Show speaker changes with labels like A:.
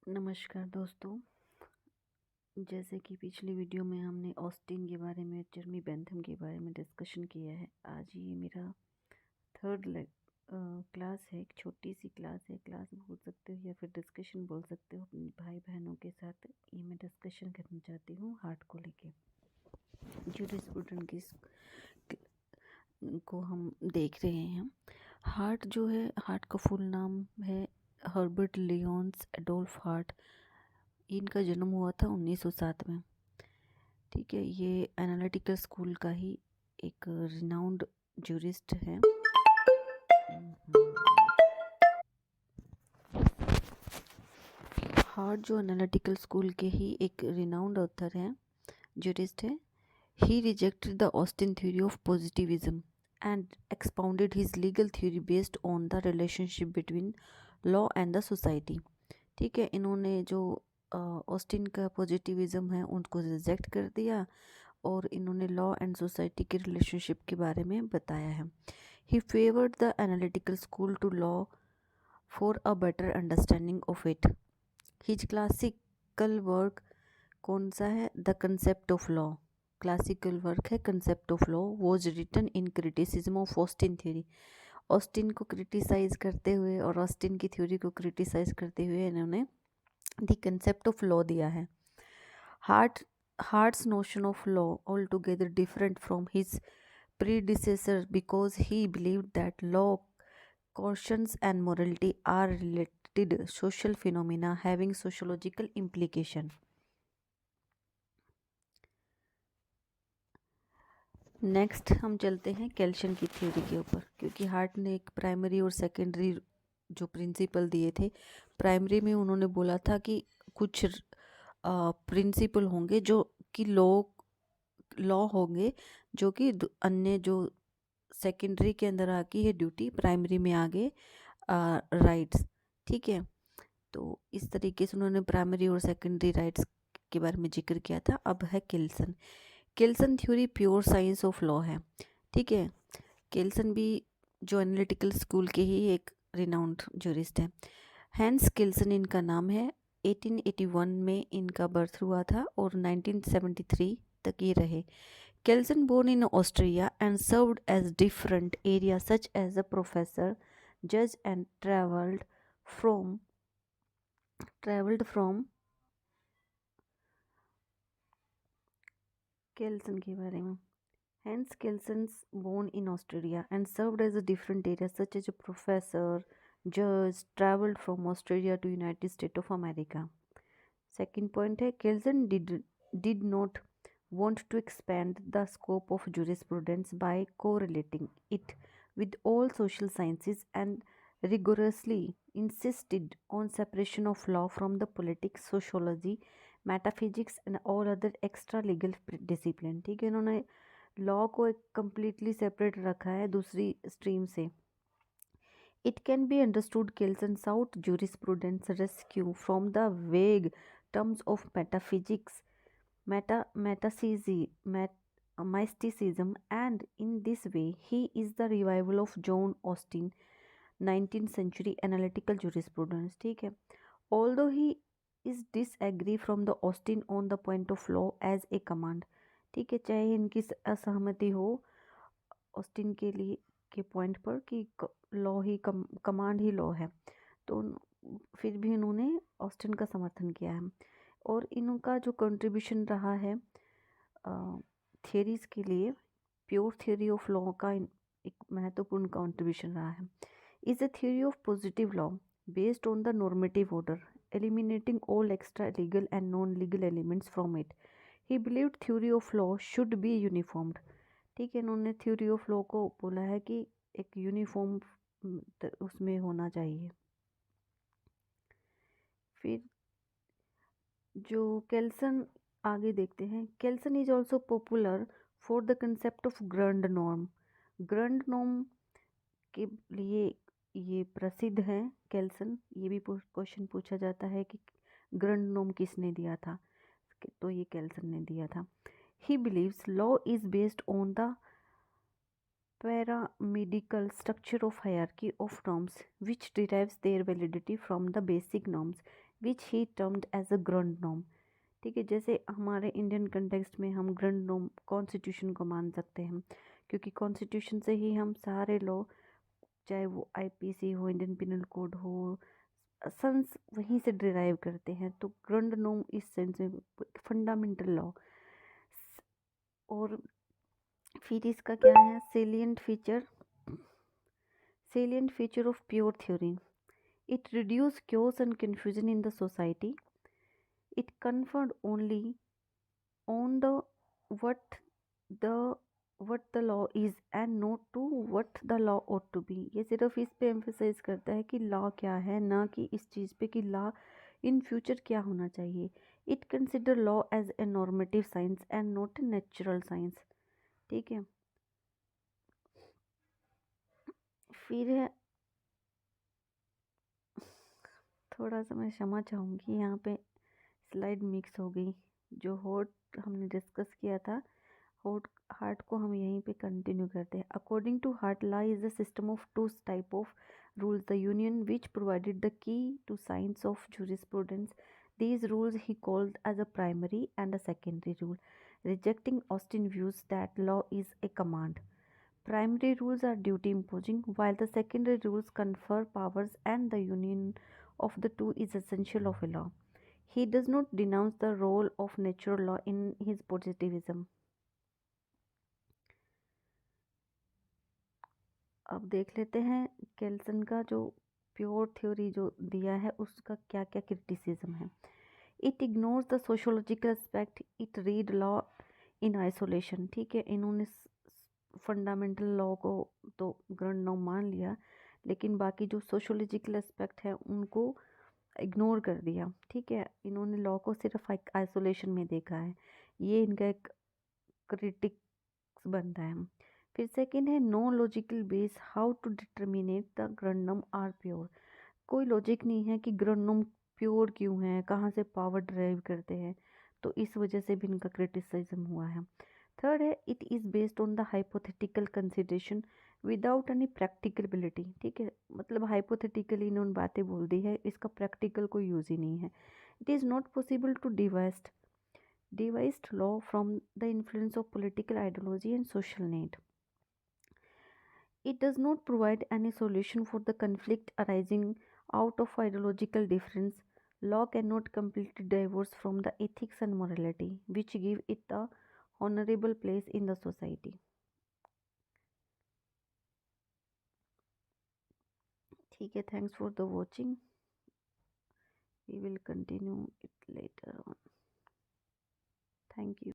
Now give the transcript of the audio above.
A: नमस्कार दोस्तों। जैसे कि पिछली वीडियो में हमने ऑस्टिन के बारे में, जर्मी बेंथम के बारे में डिस्कशन किया है। आज ये मेरा थर्ड क्लास है। एक छोटी सी क्लास है, क्लास बोल सकते हो या फिर डिस्कशन बोल सकते हो। अपने भाई बहनों के साथ ये मैं डिस्कशन करना चाहती हूँ हार्ट को लेके। जूरिस्प्रूडेंस की को हम देख रहे हैं। हार्ट जो है, हार्ट का फुल नाम है हर्बर्ट लियोन्स एडोल्फ हार्ट। इनका जन्म हुआ था 1907 में। ठीक है, ये एनालिटिकल स्कूल का ही एक रिनाउंड जूरिस्ट है। हार्ट जो एनालिटिकल स्कूल के ही एक रिनाउंड ऑथर हैं, जूरिस्ट है। He rejected the Austin theory of positivism and expounded his legal theory based on the relationship between law and the society. ठीक है, इन्होंने जो ऑस्टिन का पॉजिटिविज्म है उनको रिजेक्ट कर दिया और इन्होंने लॉ एंड सोसाइटी के रिलेशनशिप के बारे में बताया है। He favoured the analytical school to law for a better understanding of it. His classical work कौन सा है? The concept of law. Classical work है concept of law. Was written in criticism of Austin theory. Austin को criticise करते हुए और Austin की theory को क्रिटिसाइज करते हुए इन्होंने द कंसेप्ट ऑफ लॉ दिया है। Hart's notion of law altogether different from his predecessor because he believed that law, conscience and morality are related social phenomena having sociological implication. Next हम चलते हैं calcium की theory के ऊपर, क्योंकि heart ने एक प्राइमरी और सेकेंडरी जो प्रिंसिपल दिए थे। प्राइमरी में उन्होंने बोला था कि कुछ प्रिंसिपल होंगे जो कि लॉ होंगे, जो कि अन्य जो सेकेंडरी के अंदर आके ये ड्यूटी प्राइमरी में आगे राइट्स। ठीक है, तो इस तरीके से उन्होंने प्राइमरी और सेकेंडरी राइट्स के बारे में जिक्र किया था। अब है Kelsen theory pure science of law है। ठीक है, केल्सन भी जो एनालिटिकल स्कूल के ही एक रिनाउंड जूरिस्ट है। हैंस केल्सन इनका नाम है। 1881 में इनका बर्थ हुआ था और 1973 तक ये रहे। Kelsen born in Austria and served as different areas such as a professor, judge and traveled from Kelsen के बारे में। Hence Kelsen's born in Austria and served as a different areas such as a professor, judge, traveled from Australia to United States of America. Second point है, Kelsen did not want to expand the scope of jurisprudence by correlating it with all social sciences and rigorously insisted on separation of law from the politics, sociology, metaphysics and all other extra legal discipline. ठीक है, इन्होंने law को एक completely separate रखा है दूसरी stream से। It can be understood Kelsen sought jurisprudence rescue from the vague terms of metaphysics, mysticism, and in this way he is the revival of John Austin 19th century analytical jurisprudence. ठीक है, although he is disagree from the Austin on the point of law as a command. ठीक है, चाहे इनकी असहमति हो Austin के लिए के पॉइंट पर कि लॉ ही कमांड ही लॉ है, तो फिर भी इन्होंने ऑस्टिन का समर्थन किया है। और इनका जो कंट्रीब्यूशन रहा है थियरीज के लिए, प्योर थ्योरी ऑफ लॉ का एक महत्वपूर्ण कंट्रीब्यूशन रहा है। Is a theory of positive law based on the normative order eliminating all extra legal and non-legal elements from it. He believed theory of law should be uniformed. ठीक है, इन्होंने theory of law को बोला है कि एक uniform उसमें होना चाहिए। फिर जो केल्सन आगे देखते हैं, Kelsen is also popular for the concept of grand norm. Grand norm के लिए ये प्रसिद्ध हैं केल्सन। ये भी क्वेश्चन पूछा जाता है कि ग्रैंड नॉर्म किसने दिया था, तो ये केल्सन ने दिया था। He believes law is based on the pyramidal structure of hierarchy of norms which derives their validity from the basic norms which he termed as a grand norm. ठीक है, जैसे हमारे इंडियन कंटेक्स्ट में हम ग्रैंड नॉर्म कॉन्स्टिट्यूशन को मान सकते हैं, क्योंकि कॉन्स्टिट्यूशन से ही हम सारे लॉ, चाहे वो आईपीसी हो, इंडियन पिनल कोड हो, सेंस वहीं से डिराइव करते हैं। तो ग्रैंड नॉर्म इस सेंस में फंडामेंटल लॉ। और फिर इसका क्या है, salient feature of pure theory. It reduced chaos and confusion in the society. It conferred only on the what the what the law is and not to what the law ought to be। ये सिर्फ इस पे emphasise करता है कि law क्या है, ना कि इस चीज़ पे कि लॉ इन फ्यूचर क्या होना चाहिए। It consider law as a normative science and not a natural science. ठीक है, फिर है, थोड़ा सा मैं क्षमा चाहूँगी, यहाँ पे स्लाइड मिक्स हो गई। जो हॉट हमने डिस्कस किया था, हॉट हार्ट को हम यहीं पे कंटिन्यू करते हैं। According to Hart, law is a system of two type of rules, the union which provided the key to science of jurisprudence. These rules he called as a primary and a secondary rule, rejecting Austin views that law is a command. Primary rules are duty imposing, while the secondary rules confer powers, and the union of the two is essential of a law. He does not denounce the role of natural law in his positivism. अब देख लेते हैं केल्सन का जो pure theory जो दिया है उसका क्या क्या क्रिटिसिज्म है। It ignores the sociological aspect, it read law in isolation. ठीक है, इन्होंने फंडामेंटल लॉ को तो ग्रैंड नॉर्म मान लिया, लेकिन बाकी जो सोशोलॉजिकल एस्पेक्ट है उनको इग्नोर कर दिया। ठीक है, इन्होंने लॉ को सिर्फ आइसोलेशन में देखा है। ये इनका एक क्रिटिक्स बनता है। फिर सेकेंड है, no logical base how to determinate the grundnorm are pure. कोई लॉजिक नहीं है कि ग्रैंडम प्योर क्यों है, कहाँ से पावर ड्राइव करते हैं, तो इस वजह से भी इनका क्रिटिसिज्म हुआ है। थर्ड है, it is based on the hypothetical consideration without any practicability. ठीक है, मतलब हाइपोथेटिकली इन्होंने बातें बोल दी है, इसका प्रैक्टिकल कोई यूज़ ही नहीं है। It is not possible to devised law from the influence of political ideology and social need. It does not provide any solution for the conflict arising out of ideological difference. Law cannot completely divorce from the ethics and morality, which give it a honorable place in the society. ठीक है, thanks for the watching. We will continue it later on. Thank you.